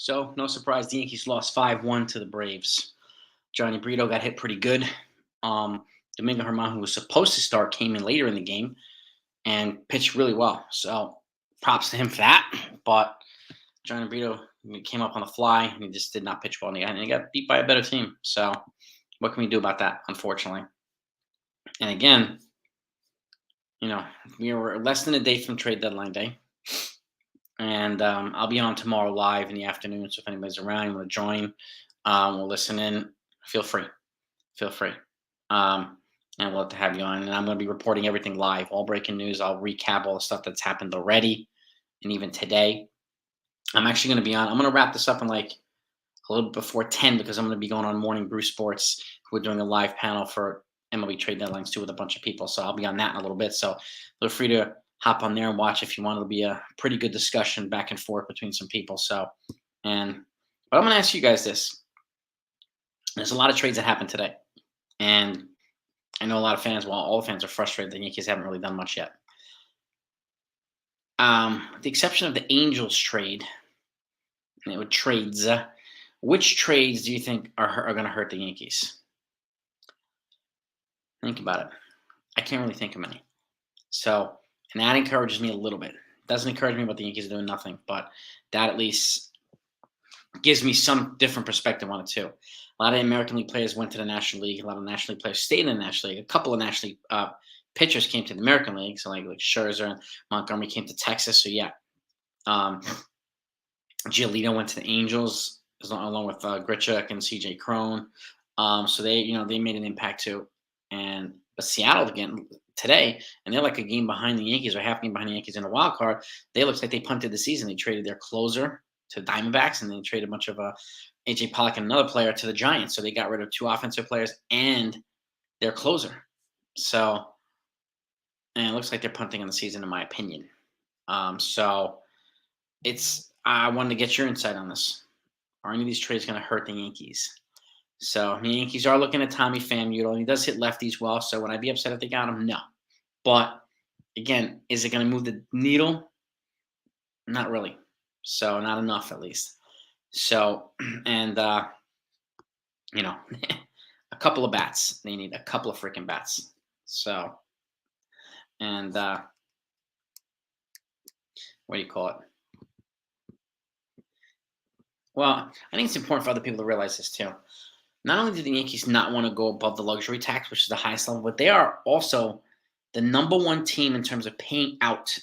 So, no surprise, the Yankees lost 5-1 to the Braves. Johnny Brito got hit pretty good. Domingo Germán, who was supposed to start, came in later in the game and pitched really well. So, props to him for that. But Johnny Brito came up on the fly and he just did not pitch well in the end. And he got beat by a better team. So, what can we do about that, unfortunately? And again, we were less than a day from trade deadline day. And I'll be on tomorrow live in the afternoon. So if anybody's around, you want to join, we'll listen in. Feel free. Feel free. And we'll have to have you on. And I'm going to be reporting everything live, all breaking news. I'll recap all the stuff that's happened already and even today. I'm actually going to be on. I'm going to wrap this up in like a little before 10 because I'm going to be going on Morning Brew Sports. We're doing a live panel for MLB trade deadlines too with a bunch of people. So I'll be on that in a little bit. So feel free to hop on there and watch if you want. It'll be a pretty good discussion back and forth between some people. But I'm going to ask you guys this. There's a lot of trades that happened today. And I know a lot of fans, well, all the fans are frustrated. The Yankees haven't really done much yet. With the exception of the Angels trade, and it would trades. Which trades do you think are going to hurt the Yankees? Think about it. I can't really think of many. So, and that encourages me a little bit. Doesn't encourage me about the Yankees doing nothing, but that at least gives me some different perspective on it too. A lot of American League players went to the National League. A lot of National League players stayed in the National League. A couple of National League pitchers came to the American League. So like Scherzer and Montgomery came to Texas. So yeah, Giolito went to the Angels along with Grichuk and C.J. Cron. So they made an impact too. But Seattle again today, and they're like a game behind the Yankees or half a game behind the Yankees in the wild card. They looks like they punted the season. They traded their closer to Diamondbacks, and they traded a bunch of A.J. Pollock and another player to the Giants. So they got rid of two offensive players and their closer. So, and it looks like they're punting on the season, in my opinion. So I wanted to get your insight on this. Are any of these trades going to hurt the Yankees? So the Yankees are looking at Tommy Pham. He does hit lefties well. So would I be upset if they got him? No. But again, is it going to move the needle? Not really. So not enough, at least. So, and a couple of bats. They need a couple of freaking bats. So, and what do you call it? Well, I think it's important for other people to realize this too. Not only do the Yankees not want to go above the luxury tax, which is the highest level, but they are also the number one team in terms of paying out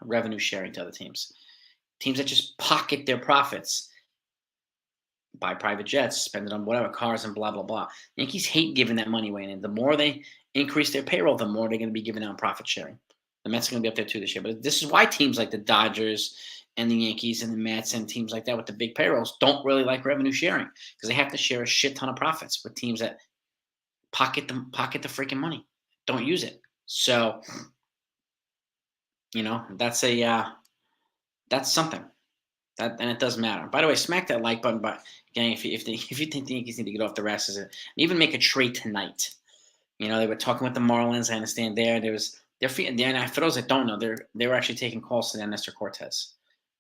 revenue sharing to other teams. Teams that just pocket their profits, buy private jets, spend it on whatever, cars and blah, blah, blah. Yankees hate giving that money away. And the more they increase their payroll, the more they're going to be giving out profit sharing. The Mets are going to be up there too this year. But this is why teams like the Dodgers and the Yankees and the Mets and teams like that with the big payrolls don't really like revenue sharing because they have to share a shit ton of profits with teams that pocket the freaking money, don't use it. So, that's something. And it does matter. By the way, smack that like button. But again, if you think the Yankees need to get off the rest, and even make a trade tonight. They were talking with the Marlins. I understand and for those that don't know, they were actually taking calls to the Nestor Cortez.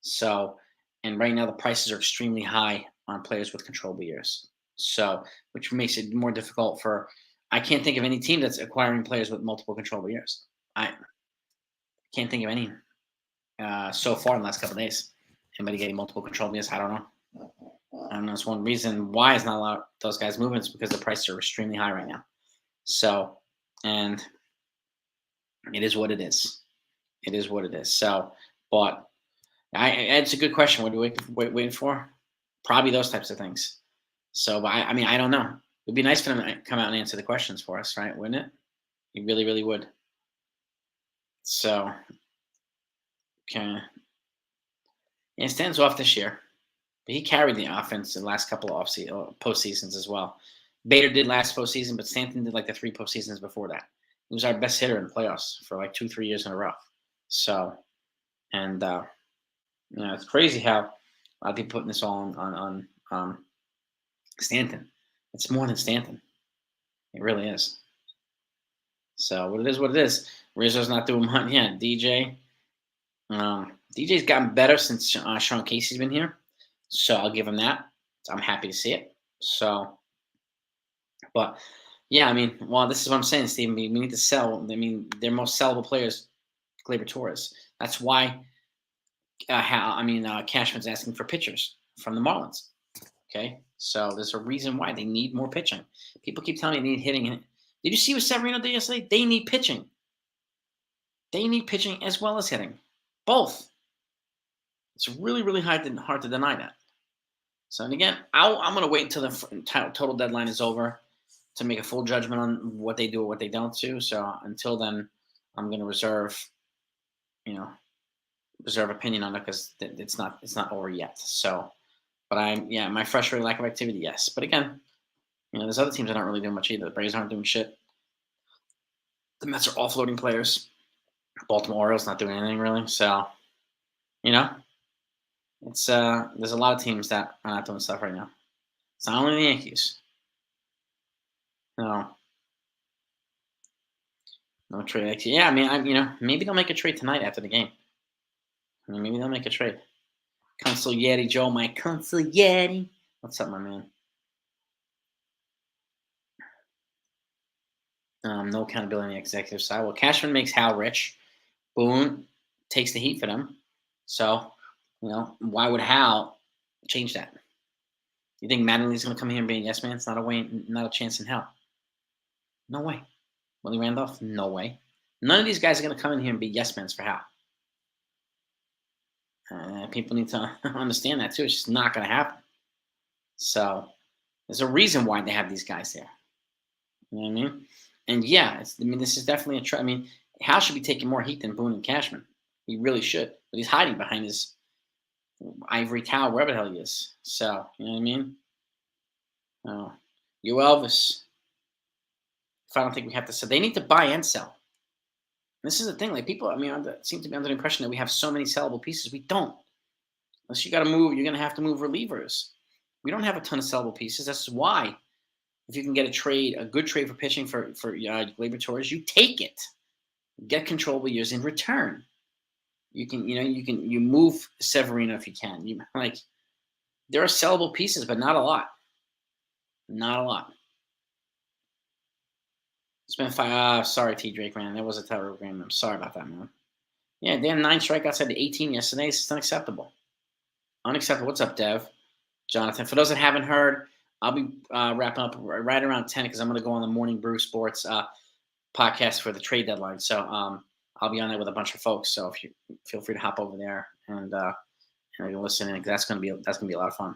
So, and right now the prices are extremely high on players with controllable years. So, which makes it more difficult I can't think of any team that's acquiring players with multiple controllable years. I can't think of any so far in the last couple of days. Anybody getting multiple controllable years? I don't know. That's one reason why it's not a lot of those guys moving is because the prices are extremely high right now. So, and it is what it is. It is what it is. So, but it's a good question. What are we waiting for? Probably those types of things. So, but I don't know. It'd be nice for them to come out and answer the questions for us, right? Wouldn't it? You really, really would. So, okay. Yeah, Stan's off this year, but he carried the offense in the last couple of postseasons as well. Bader did last postseason, but Stanton did like the 3 postseasons before that. He was our best hitter in the playoffs for like 2-3 years in a row. So, and it's crazy how a lot of people putting this all on Stanton. It's more than Stanton. It really is. So what it is. Rizzo's not doing much. Yeah, DJ. DJ's gotten better since Sean Casey's been here. So I'll give him that. I'm happy to see it. So, but yeah, I mean, well, this is what I'm saying, Stephen. We need to sell. I mean, their most sellable players, Gleyber Torres. That's why. Cashman's asking for pitchers from the Marlins. Okay, so there's a reason why they need more pitching. People keep telling me they need hitting. Did you see what Severino did yesterday? They need pitching. They need pitching as well as hitting, both. It's really, really hard to deny that. So, and again, I'm going to wait until the total deadline is over to make a full judgment on what they do or what they don't do. So until then, I'm going to you know, reserve opinion on it because it's not over yet. So, but my frustrating lack of activity, yes. But again, there's other teams that aren't really doing much either. The Braves aren't doing shit. The Mets are offloading players. Baltimore Orioles not doing anything really. So, you know, it's there's a lot of teams that are not doing stuff right now. It's not only the Yankees. No, no trade. Yeah, I mean, maybe they'll make a trade tonight after the game. I mean, maybe they'll make a trade. Consigliere Joe, my consigliere. What's up, my man? No accountability on the executive side. Well, Cashman makes Hal rich. Boone takes the heat for them. So, why would Hal change that? You think Mattingly's going to come here and be a yes man? It's not not a chance in hell. No way. Willie Randolph? No way. None of these guys are going to come in here and be yes men for Hal. People need to understand that too. It's just not going to happen. So there's a reason why they have these guys there. You know what I mean? And yeah, this is definitely a I mean, Hal should be taking more heat than Boone and Cashman. He really should. But he's hiding behind his ivory tower, wherever the hell he is. So, you know what I mean? Oh, you Elvis. If I don't think we have to sell, they need to buy and sell. This is the thing. Like people, seem to be under the impression that we have so many sellable pieces. We don't. Unless you got to move, you're going to have to move relievers. We don't have a ton of sellable pieces. That's why, if you can get a good trade for pitching for Gleyber Torres, you take it. Get controllable years in return. You move Severino if you can. There are sellable pieces, but not a lot. Not a lot. It's been 5. Sorry, T. Drake, man. That was a terrible game. I'm sorry about that, man. Yeah, they had 9 strikeouts at 18 yesterday. It's unacceptable. Unacceptable. What's up, Dev? Jonathan. For those that haven't heard, I'll be wrapping up right around 10 because I'm going to go on the Morning Brew Sports podcast for the trade deadline. So I'll be on there with a bunch of folks. So if you feel free to hop over there and listen in, that's going to be a lot of fun.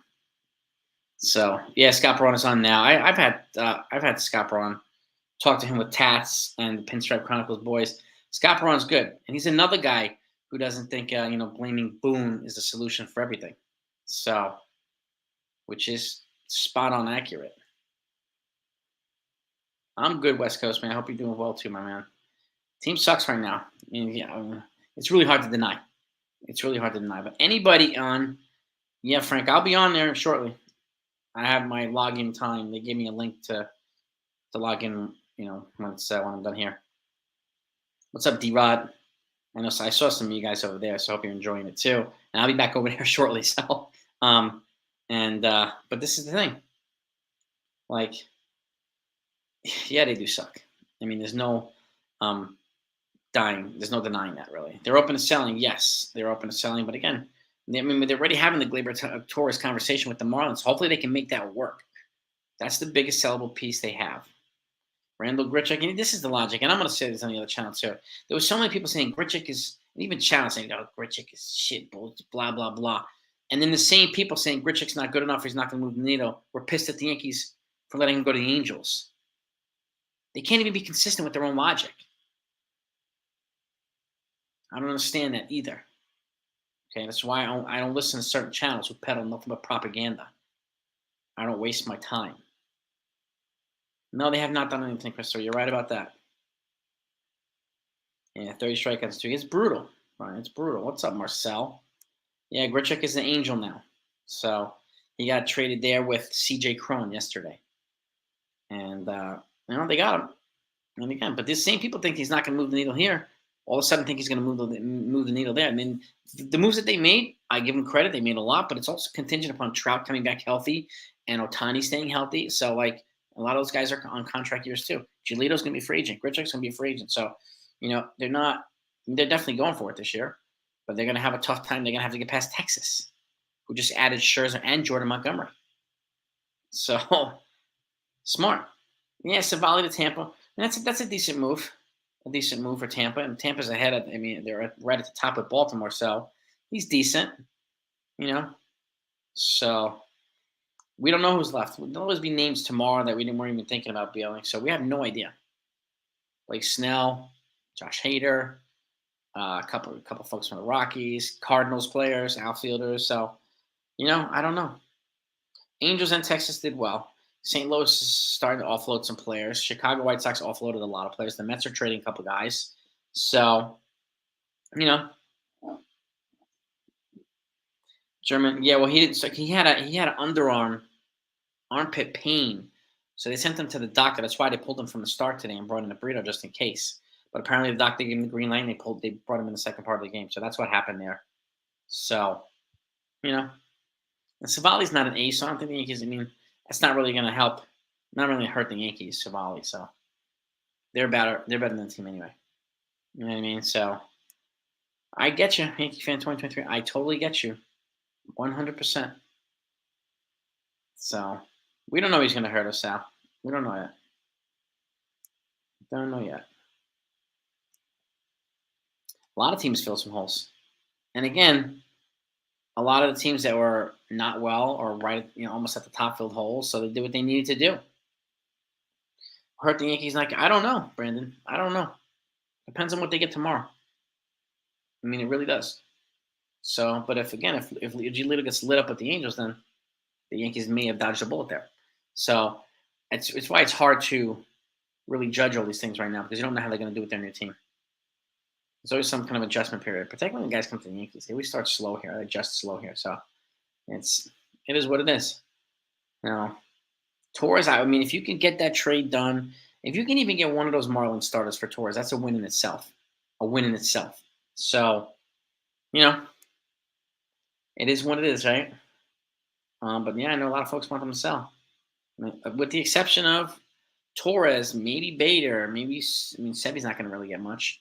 So yeah, Scott Braun is on now. I've had Scott Braun. Talk to him with Tats and the Pinstripe Chronicles boys. Scott Braun's good, and he's another guy who doesn't think blaming Boone is the solution for everything. So, which is spot on accurate. I'm good, West Coast man. I hope you're doing well too, my man. Team sucks right now. It's really hard to deny. It's really hard to deny. But anybody on, Frank, I'll be on there shortly. I have my login time. They gave me a link to log in. When I'm done here. What's up, D-Rod? I saw some of you guys over there, so I hope you're enjoying it too. And I'll be back over there shortly. So, but this is the thing. Like, yeah, they do suck. There's no there's no denying that, really. They're open to selling. Yes, they're open to selling. But again, they're already having the Gleyber Torres conversation with the Marlins. Hopefully they can make that work. That's the biggest sellable piece they have. Randall Grichuk, and this is the logic, and I'm going to say this on the other channel too. There were so many people saying Grichuk is, and even channel saying, Grichuk is shit, blah, blah, blah. And then the same people saying Grichuk's not good enough, he's not going to move the needle, were pissed at the Yankees for letting him go to the Angels. They can't even be consistent with their own logic. I don't understand that either. Okay, that's why I don't listen to certain channels who peddle nothing but propaganda. I don't waste my time. No, they have not done anything, Christopher. You're right about that. Yeah, 30 strikeouts too. It's brutal, right? It's brutal. What's up, Marcel? Yeah, Grichuk is an Angel now. So he got traded there with C.J. Cron yesterday. And, they got him. And again, but these same people think he's not going to move the needle here. all of a sudden think he's going to move the needle there. I mean, the moves that they made, I give them credit. They made a lot, but it's also contingent upon Trout coming back healthy and Otani staying healthy. So like a lot of those guys are on contract years too. Giolito's going to be a free agent. Grichuk's going to be a free agent. So they're not. They're definitely going for it this year, but they're going to have a tough time. They're going to have to get past Texas, who just added Scherzer and Jordan Montgomery. So smart. Yeah, Savali to Tampa. And that's a decent move. A decent move for Tampa. And Tampa's ahead of, I mean, they're right at the top with Baltimore. So he's decent, you know. So we don't know who's left. There'll always be names tomorrow that weren't even thinking about bailing. So we have no idea. Like Snell, Josh Hader, a couple folks from the Rockies, Cardinals players, outfielders. So, I don't know. Angels and Texas did well. St. Louis is starting to offload some players. Chicago White Sox offloaded a lot of players. The Mets are trading a couple guys. So, German. Yeah, well, he didn't. So he had an underarm armpit pain. So they sent him to the doctor. That's why they pulled him from the start today and brought in a burrito just in case. But apparently the doctor gave him the green light and they brought him in the second part of the game. So that's what happened there. So, and Savali's not an ace, so I don't think the Yankees, I mean, that's not really going to help. Not really hurt the Yankees, Savali. So they're better than the team anyway. You know what I mean? So I get you, Yankee fan 2023. I totally get you. 100%. So we don't know he's going to hurt us, Sal. We don't know yet. Don't know yet. A lot of teams fill some holes. And again, a lot of the teams that were not well or right, almost at the top filled holes. So they did what they needed to do. Hurt the Yankees? Like, I don't know, Brandon. I don't know. Depends on what they get tomorrow. I mean, it really does. So, but if Giolito gets lit up with the Angels, then the Yankees may have dodged a bullet there. So it's why it's hard to really judge all these things right now because you don't know how they're going to do with their new team. There's always some kind of adjustment period, particularly when guys come to the Yankees. They always start slow here. They adjust slow here. So it is what it is. Torres, I mean, if you can get that trade done, if you can even get one of those Marlins starters for Torres, that's a win in itself. A win in itself. So, it is what it is, right? But yeah, I know a lot of folks want them to sell. With the exception of Torres, maybe Bader, Sevy's not going to really get much.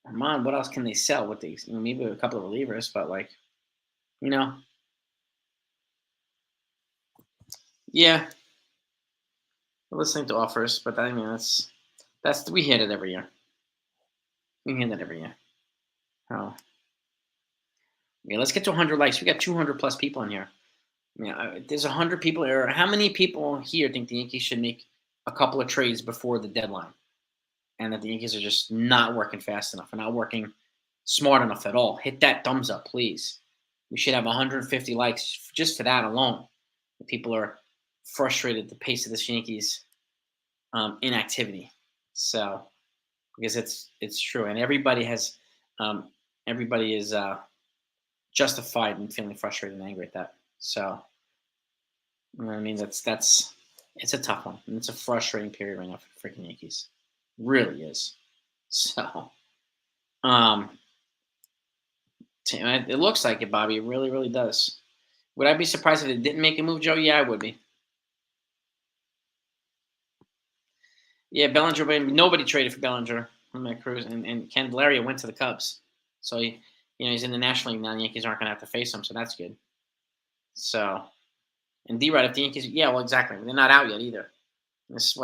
Come on, what else can they sell with these? Maybe a couple of relievers, but yeah, we're listening to offers, but I mean that's we hit it every year. We hit it every year. Oh, yeah. Let's get to 100 likes. We got 200 plus people in here. There's 100 people here. How many people here think the Yankees should make a couple of trades before the deadline? And that the Yankees are just not working fast enough and not working smart enough at all. Hit that thumbs up, please. We should have 150 likes just for that alone. People are frustrated at the pace of this Yankees inactivity. So, because it's true, and everybody is justified in feeling frustrated and angry at that. So, I mean, it's a tough one, and it's a frustrating period right now for freaking Yankees. Really is. So, it looks like it, Bobby. It really, really does. Would I be surprised if it didn't make a move, Joe? Yeah, I would be. Yeah, Bellinger. Nobody traded for Bellinger. Cruz and Candelaria went to the Cubs, so he's in the National League now. The Yankees aren't going to have to face him, so that's good. So, and D-Rod, if the Yankees, yeah, well, exactly. They're not out yet either. This is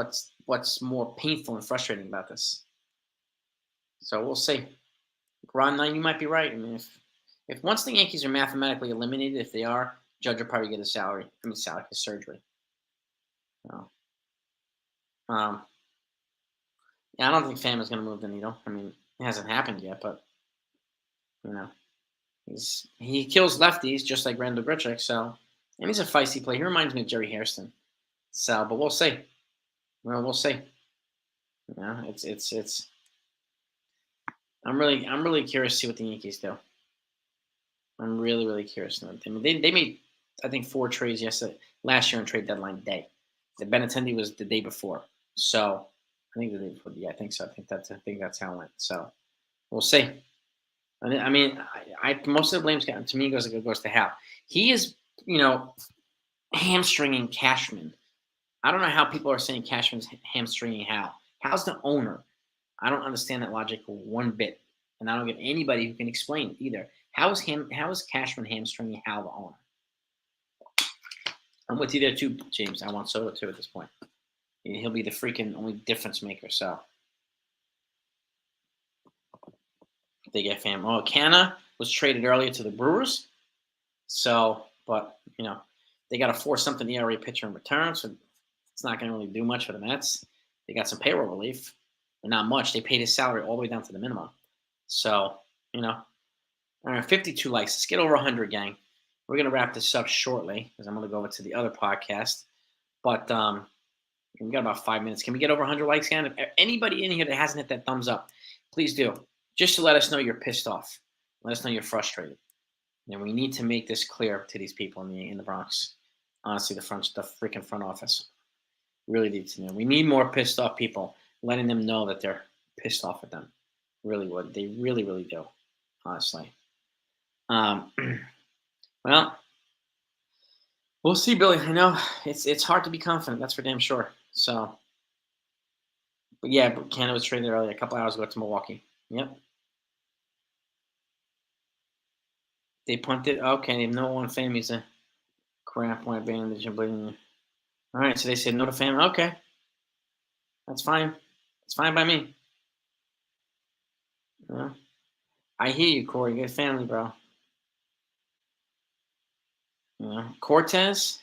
what's more painful and frustrating about this. So we'll see. Ron, you might be right. I mean, if once the Yankees are mathematically eliminated, if they are, Judge will probably get his surgery. So, yeah, I don't think Pham is going to move the needle. I mean, it hasn't happened yet, but he kills lefties just like Randall Grichuk. So, and he's a feisty player. He reminds me of Jerry Hairston. So, but we'll see. Well, we'll see. It's. I'm really curious to see what the Yankees do. I'm really, really curious. I mean, they made, I think, 4 trades last year on trade deadline day. The Benintendi was the day before. So I think the day before. Yeah, I think so. I think that's how it went. So We'll see. Most of the blame's to me goes to Hal. He is, you know, hamstringing Cashman. I don't know how people are saying Cashman's hamstringing Hal. Hal's the owner. I don't understand that logic one bit, and I don't get anybody who can explain it either. How is Cashman hamstringing Hal the owner? I'm with you there too, James. I want Soto too at this point. He'll be the freaking only difference maker. So they get fam. Oh, Canna was traded earlier to the Brewers. So, but they got to force something ERA pitcher in return. So it's not going to really do much for the Mets. They got some payroll relief, but not much. They paid his salary all the way down to the minimum. So, all right, 52 likes. Let's get over 100, gang. We're going to wrap this up shortly because I'm going to go over to the other podcast. But we got about 5 minutes. Can we get over 100 likes, gang? If anybody in here that hasn't hit that thumbs up, please do. Just to let us know you're pissed off. Let us know you're frustrated. And we need to make this clear to these people in the Bronx. Honestly, the freaking front office really need to know. We need more pissed off people, letting them know that they're pissed off at them. Really would. They really, really do. Honestly. Well, we'll see, Billy. I know it's hard to be confident. That's for damn sure. So, but yeah, Canada was traded earlier, a couple hours ago to Milwaukee. Yep. They punted. Okay, they have no one fam. He's a crap white bandage and bleeding. All right, so they said no to fam. Okay, that's fine. It's fine by me. I hear you, Corey. You got family, bro. Cortez.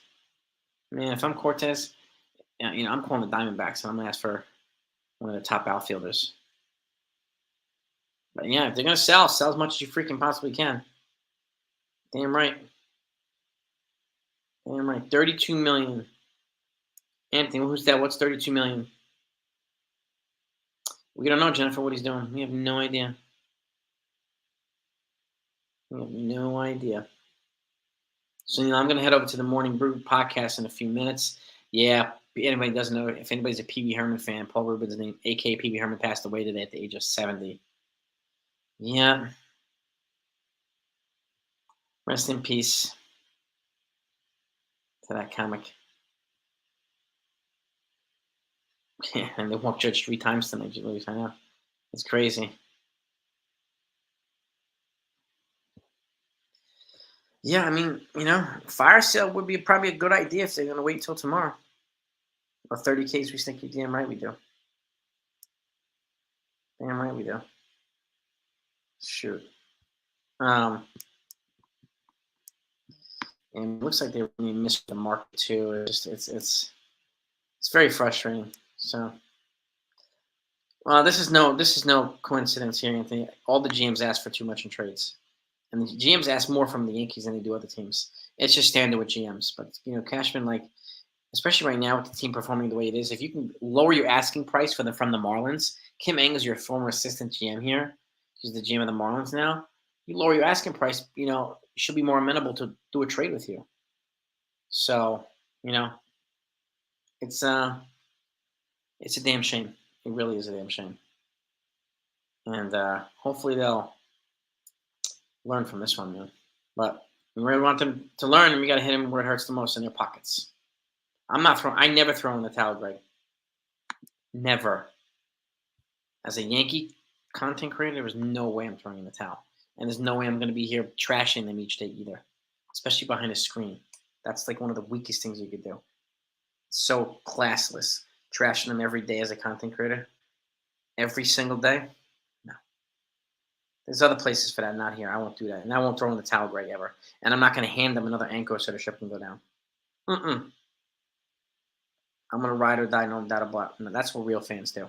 Man, if I'm Cortez, I'm calling the Diamondbacks, and I'm gonna ask for one of the top outfielders. But yeah, if they're gonna sell as much as you freaking possibly can. Damn right. Damn right. 32 million. Anthony, who's that? What's 32 million? We don't know, Jennifer, what he's doing. We have no idea. We have no idea. So I'm going to head over to the Morning Brew podcast in a few minutes. Yeah, anybody doesn't know, if anybody's a Pee Wee Herman fan, Paul Rubin's name, a.k.a. Pee Wee Herman, passed away today at the age of 70. Yeah. Rest in peace to that comic. Yeah, and they walked Judge 3 times tonight. Did you really find out? It's crazy. Yeah, fire sale would be probably a good idea if they're going to wait until tomorrow. Or 30Ks, we think you're damn right we do. Damn right we do. Shoot. And it looks like they really missed the market too. It's very frustrating. So, well, this is no coincidence here, Anthony. All the GMs ask for too much in trades, and the GMs ask more from the Yankees than they do other teams. It's just standard with GMs. But Cashman, especially right now with the team performing the way it is, if you can lower your asking price from the Marlins, Kim Engels, your former assistant GM here, he's the GM of the Marlins now. You lower your asking price, should be more amenable to do a trade with you. So, it's a damn shame. It really is a damn shame. And hopefully they'll learn from this one, man. But we really want them to learn, and we got to hit them where it hurts the most, in their pockets. I never throw in the towel, Greg. Never. As a Yankee content creator, there was no way I'm throwing in the towel. And there's no way I'm going to be here trashing them each day either, especially behind a screen. That's like one of the weakest things you could do. So classless. Trashing them every day as a content creator. Every single day. No. There's other places for that, not here. I won't do that. And I won't throw in the towel, Greg, ever. And I'm not going to hand them another anchor so the ship can go down. I'm going to ride or die, no doubt about it. No, that's what real fans do.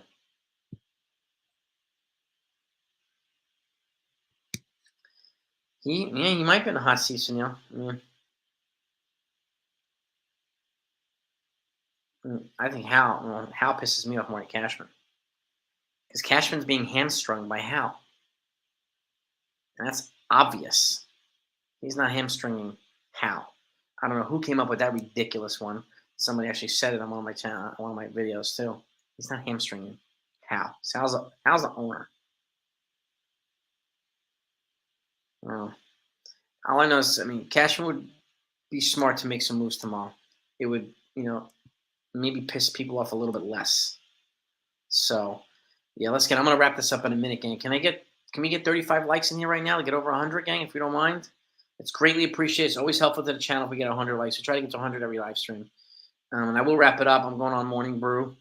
He might be in a hot seat, Sunil. I think Hal pisses me off more than Cashman. Because Cashman's being hamstrung by Hal. And that's obvious. He's not hamstringing Hal. I don't know who came up with that ridiculous one. Somebody actually said it on one of my videos too. He's not hamstringing Hal. Hal's the owner. Uh, all I know is, I mean, Cashman would be smart to make some moves tomorrow. It would, maybe piss people off a little bit less. So, yeah, let's get. I'm gonna wrap this up in a minute, gang. Can we get 35 likes in here right now to get over 100, gang? If we don't mind, it's greatly appreciated. It's always helpful to the channel if we get 100 likes. We try to get to 100 every live stream. And I will wrap it up. I'm going on Morning Brew.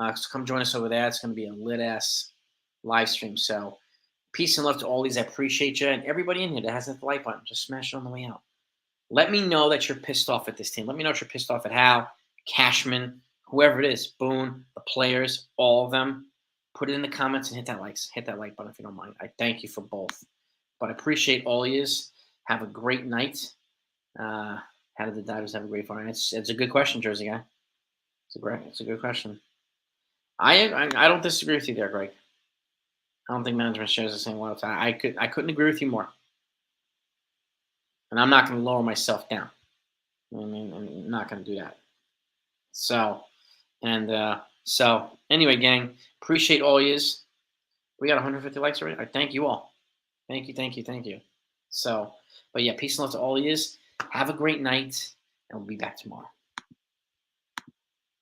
So come join us over there. It's going to be a lit ass live stream. So peace and love to all these. I appreciate you and everybody in here that hasn't hit the like button. Just smash it on the way out. Let me know that you're pissed off at this team. Let me know if you're pissed off at Hal, Cashman, whoever it is, Boone, the players, all of them. Put it in the comments and hit that like button if you don't mind. I thank you for both. But I appreciate all yous. Have a great night. How did the Dodgers have a great fire? It's a good question, Jersey guy. It's a good question. I don't disagree with you there, Greg. I don't think management shares the same one. I couldn't agree with you more. And I'm not going to lower myself down. I mean, I'm not going to do that. So anyway, gang, appreciate all yous. We got 150 likes already. I thank you all. Thank you. So, but yeah, peace and love to all yous. Have a great night, and we'll be back tomorrow.